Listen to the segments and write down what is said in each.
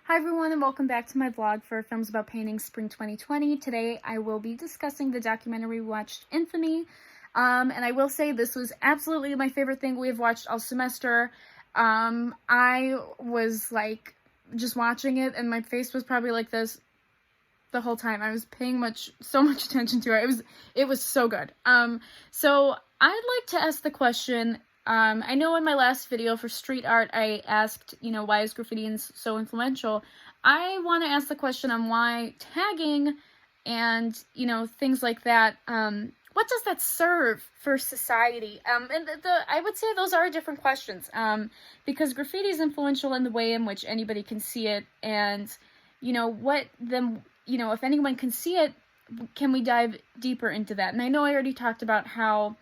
Hi everyone and welcome back to my vlog for Films About Painting Spring 2020. Today I will be discussing the documentary we watched, Infamy. And I will say this was absolutely my favorite thing we have watched all semester. I was like just watching it and my face was probably like this the whole time. I was paying so much attention to it. It was so good. So I'd like to ask the question. I know in my last video for street art, I asked, why is graffiti so influential? I want to ask the question on why tagging and, things like that, what does that serve for society? And I would say those are different questions, because graffiti is influential in the way in which anybody can see it, and, if anyone can see it, can we dive deeper into that? And I know I already talked about how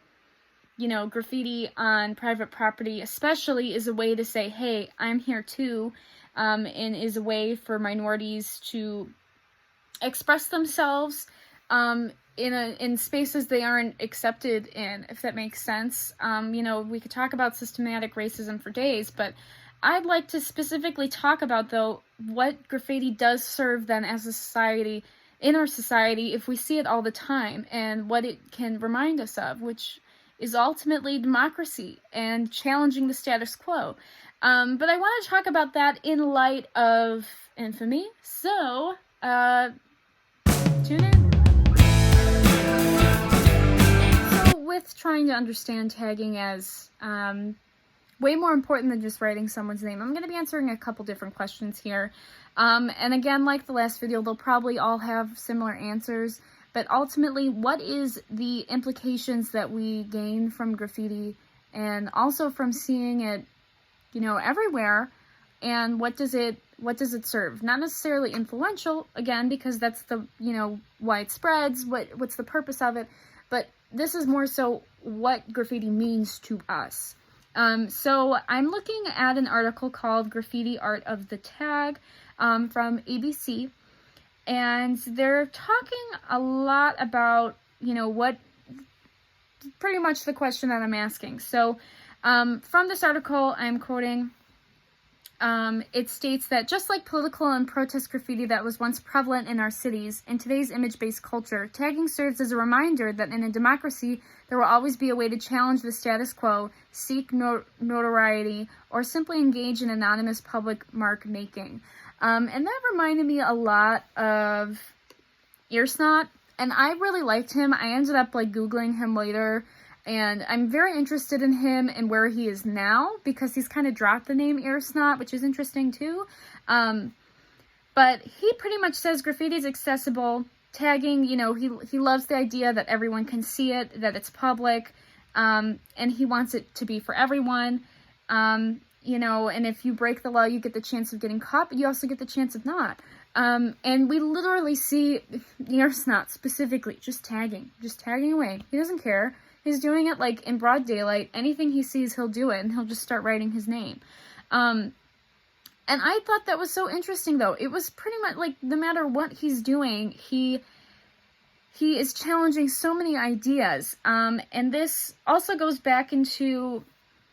graffiti on private property especially is a way to say, hey, I'm here too, and is a way for minorities to express themselves in spaces they aren't accepted in, if that makes sense. We could talk about systematic racism for days, but I'd like to specifically talk about, though, what graffiti does serve then as a society, in our society, if we see it all the time, and what it can remind us of, which is ultimately democracy and challenging the status quo. But I want to talk about that in light of Infamy, so tune in. So with trying to understand tagging as way more important than just writing someone's name, I'm going to be answering a couple different questions here. And again, like the last video, they'll probably all have similar answers. But ultimately, what is the implications that we gain from graffiti and also from seeing it, everywhere, and what does it serve? Not necessarily influential, again, because that's the, why it spreads, what's the purpose of it, but this is more so what graffiti means to us. So I'm looking at an article called Graffiti Art of the Tag from ABC. And they're talking a lot about, what, pretty much the question that I'm asking. So, from this article, I'm quoting, it states that just like political and protest graffiti that was once prevalent in our cities, in today's image-based culture, tagging serves as a reminder that in a democracy, there will always be a way to challenge the status quo, seek notoriety, or simply engage in anonymous public mark making. And that reminded me a lot of Earsnot, and I really liked him. I ended up Googling him later, and I'm very interested in him and where he is now, because he's kind of dropped the name Earsnot, which is interesting too. But he pretty much says graffiti is accessible. Tagging, he loves the idea that everyone can see it, that it's public, and he wants it to be for everyone. And if you break the law, you get the chance of getting caught, but you also get the chance of not. And we literally see Earsnot specifically just tagging away. He doesn't care. He's doing it in broad daylight. Anything he sees, he'll do it, and he'll just start writing his name. And I thought that was so interesting, though. It was pretty much no matter what he's doing, he is challenging so many ideas. And this also goes back into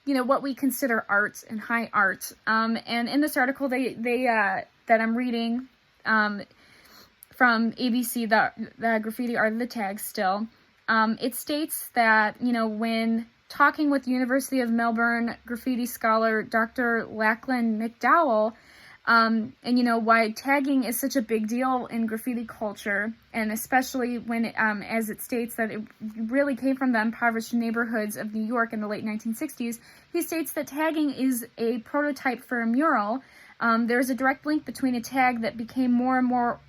what we consider art and high art. And in this article that I'm reading from ABC, the Graffiti Art of the Tag still, it states that, when talking with University of Melbourne graffiti scholar Dr. Lachlan McDowell, and why tagging is such a big deal in graffiti culture, and especially when as it states that it really came from the impoverished neighborhoods of New York in the late 1960s, he states that tagging is a prototype for a mural. There's a direct link between a tag that became more and more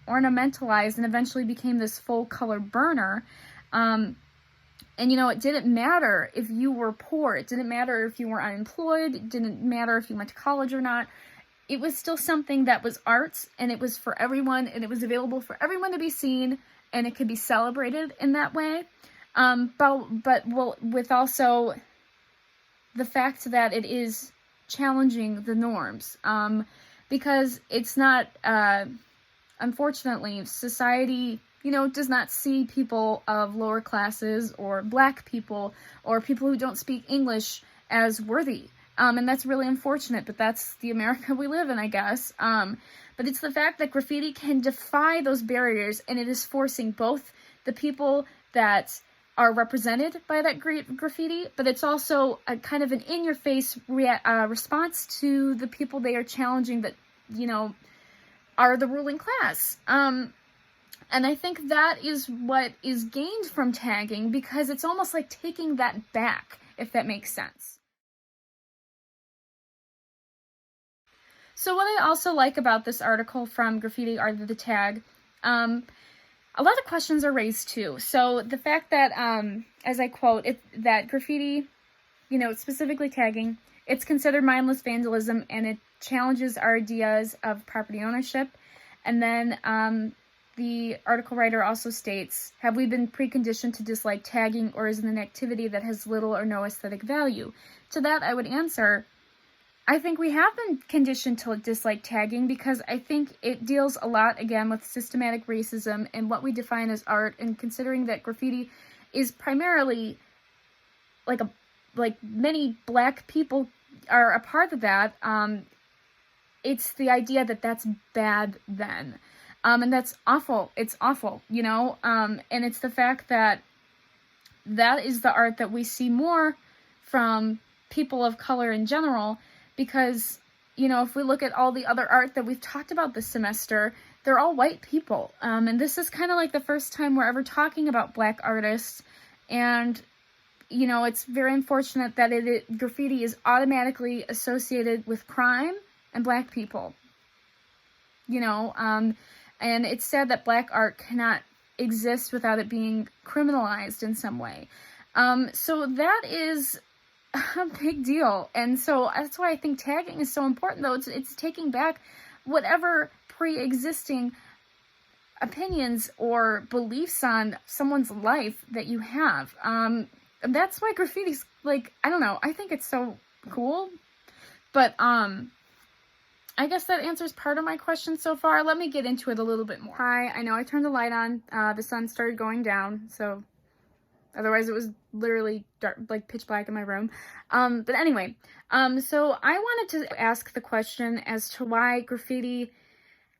ornamentalized and eventually became this full-color burner. And, it didn't matter if you were poor. It didn't matter if you were unemployed. It didn't matter if you went to college or not. It was still something that was art, and it was for everyone, and it was available for everyone to be seen, and it could be celebrated in that way. But with also the fact that it is challenging the norms, because it's not, unfortunately, society does not see people of lower classes or black people or people who don't speak English as worthy. And that's really unfortunate, but that's the America we live in, I guess. But it's the fact that graffiti can defy those barriers, and it is forcing both the people that are represented by that graffiti, but it's also a kind of an in-your-face response to the people they are challenging that, you know, are the ruling class. And I think that is what is gained from tagging, because it's almost like taking that back, if that makes sense. So what I also like about this article from Graffiti Art of the Tag, a lot of questions are raised too. So the fact that, as I quote, that graffiti, you know, specifically tagging, it's considered mindless vandalism and it challenges our ideas of property ownership. And then the article writer also states, have we been preconditioned to dislike tagging, or is it an activity that has little or no aesthetic value? To that I would answer, I think we have been conditioned to dislike tagging because I think it deals a lot, again, with systematic racism and what we define as art, and considering that graffiti is primarily, like many black people are a part of that, it's the idea that that's bad then. And that's awful. It's awful, you know? And it's the fact that that is the art that we see more from people of color in general, because, you know, if we look at all the other art that we've talked about this semester, they're all white people. And this is kind of like the first time we're ever talking about black artists. And, you know, it's very unfortunate that graffiti is automatically associated with crime and black people. You know, and it's sad that black art cannot exist without it being criminalized in some way. So that is a big deal. And so that's why I think tagging is so important, though. It's taking back whatever pre-existing opinions or beliefs on someone's life that you have. That's why graffiti's, like, I don't know, I think it's so cool. But I guess that answers part of my question so far. Let me get into it a little bit more. Hi, I know I turned the light on. The sun started going down, so otherwise it was literally dark, like pitch black in my room. But anyway, so I wanted to ask the question as to why graffiti,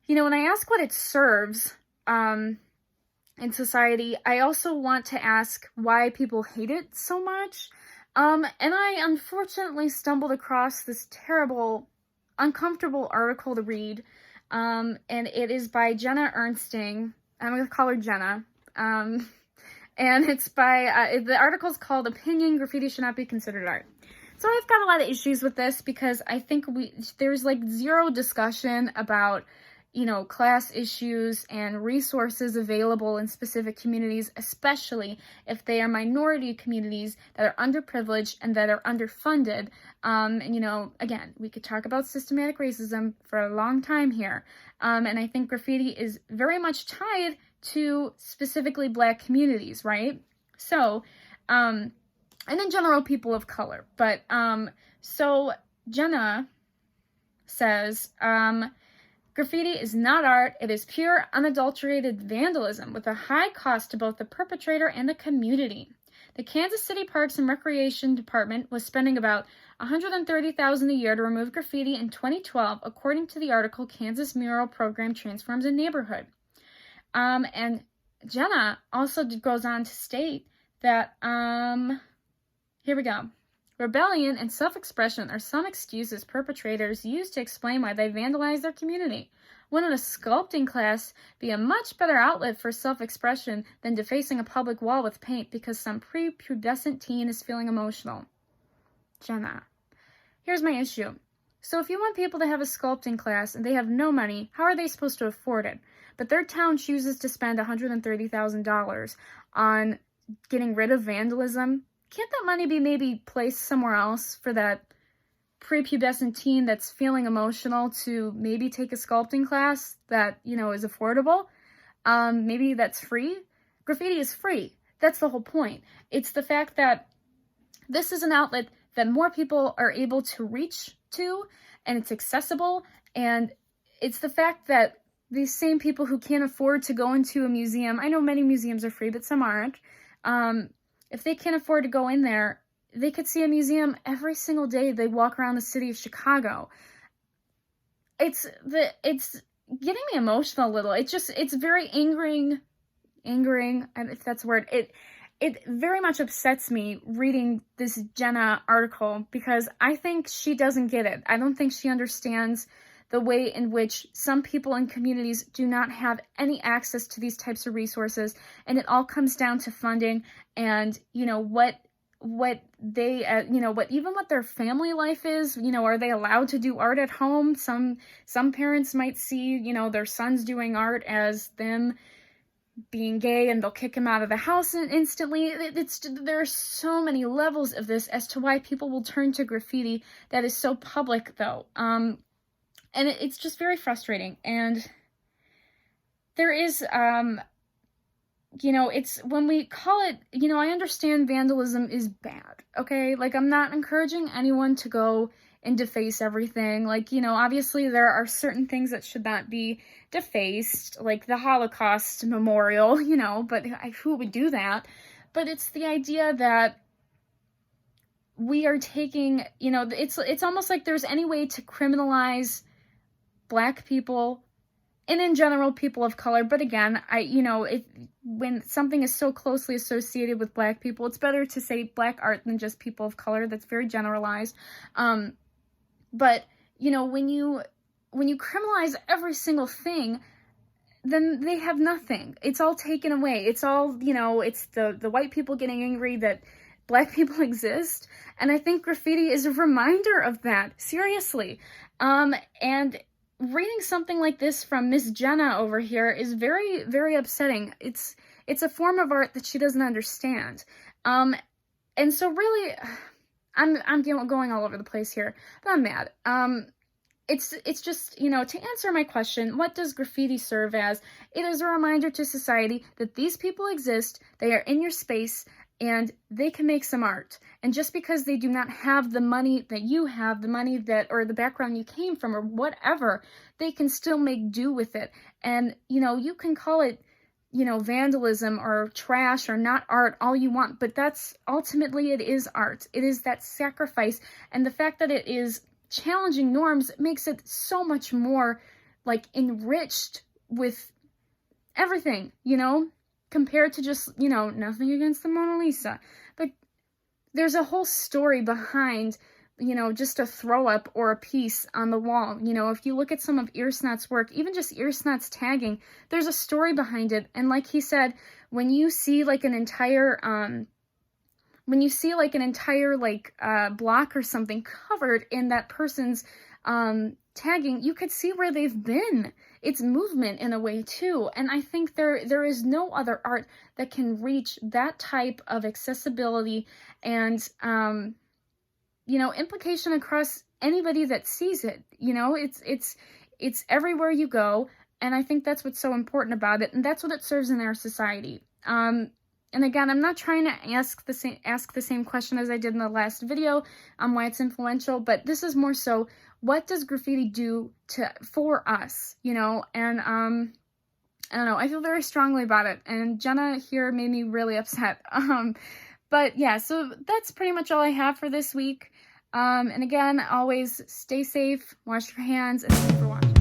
you know, when I ask what it serves in society, I also want to ask why people hate it so much. And I unfortunately stumbled across this terrible, uncomfortable article to read, and it is by Jenna Ernsting. I'm going to call her Jenna. And it's by, the article's called Opinion Graffiti Should Not Be Considered Art. So I've got a lot of issues with this because I think there's like zero discussion about, you know, class issues and resources available in specific communities, especially if they are minority communities that are underprivileged and that are underfunded. And, you know, again, we could talk about systematic racism for a long time here. And I think graffiti is very much tied to specifically black communities, right? So, and in general, people of color. But, so Jenna says, graffiti is not art. It is pure, unadulterated vandalism with a high cost to both the perpetrator and the community. The Kansas City Parks and Recreation Department was spending about $130,000 a year to remove graffiti in 2012, according to the article Kansas Mural Program Transforms a Neighborhood. And Jenna also goes on to state that, here we go. Rebellion and self-expression are some excuses perpetrators use to explain why they vandalize their community. Wouldn't a sculpting class be a much better outlet for self-expression than defacing a public wall with paint because some prepubescent teen is feeling emotional? Jenna, here's my issue. So if you want people to have a sculpting class and they have no money, how are they supposed to afford it? But their town chooses to spend $130,000 on getting rid of vandalism. Can't that money be maybe placed somewhere else for that prepubescent teen that's feeling emotional to maybe take a sculpting class that, you know, is affordable? Maybe that's free. Graffiti is free. That's the whole point. It's the fact that this is an outlet that more people are able to reach to, and it's accessible, and it's the fact that these same people who can't afford to go into a museum, I know many museums are free, but some aren't, if they can't afford to go in there, they could see a museum every single day they walk around the city of Chicago. It's getting me emotional a little. It's very angering, if that's a word. It very much upsets me reading this Jenna article, because I think she doesn't get it. I don't think she understands the way in which some people in communities do not have any access to these types of resources, and it all comes down to funding and, you know, what they, you know, what their family life is. You know, are they allowed to do art at home? Some parents might see, you know, their sons doing art as them being gay, and they'll kick him out of the house instantly. There are so many levels of this as to why people will turn to graffiti that is so public, though. And it's just very frustrating. And there is, you know, it's when we call it, you know, I understand vandalism is bad, okay? Like, I'm not encouraging anyone to go and deface everything. Like, you know, obviously there are certain things that should not be defaced, like the Holocaust memorial, you know, but who would do that? But it's the idea that we are taking, you know, it's almost like there's any way to criminalize Black people, and in general, people of color. But again, you know, when something is so closely associated with Black people, it's better to say Black art than just people of color. That's very generalized. But, you know, when you criminalize every single thing, then they have nothing. It's all taken away. It's all, you know, it's the white people getting angry that Black people exist. And I think graffiti is a reminder of that. Seriously. And reading something like this from Miss Jenna over here is very, very upsetting. It's a form of art that she doesn't understand. And so really, I'm going all over the place here, but I'm mad. It's just, you know, to answer my question, what does graffiti serve as? It is a reminder to society that these people exist, they are in your space, and they can make some art. And just because they do not have the money that you have, the money that, or the background you came from, or whatever, they can still make do with it. And, you know, you can call it, you know, vandalism or trash or not art all you want, but that's ultimately, it is art. It is that sacrifice. And the fact that it is challenging norms makes it so much more, like, enriched with everything, you know, compared to just, you know, nothing against the Mona Lisa, but there's a whole story behind, you know, just a throw up or a piece on the wall. You know, if you look at some of Earsnot's work, even just Earsnot's tagging, there's a story behind it. And like he said, when you see like an entire, block or something covered in that person's tagging, you could see where they've been. It's movement in a way too. And I think there is no other art that can reach that type of accessibility and, you know, implication across anybody that sees it. You know, it's everywhere you go. And I think that's what's so important about it. And that's what it serves in our society. And again, I'm not trying to ask the same question as I did in the last video on why it's influential, but this is more so, what does graffiti do for us, you know? And I don't know, I feel very strongly about it, and Jenna here made me really upset. But yeah, so that's pretty much all I have for this week. And again, always stay safe, wash your hands, and thank you for watching.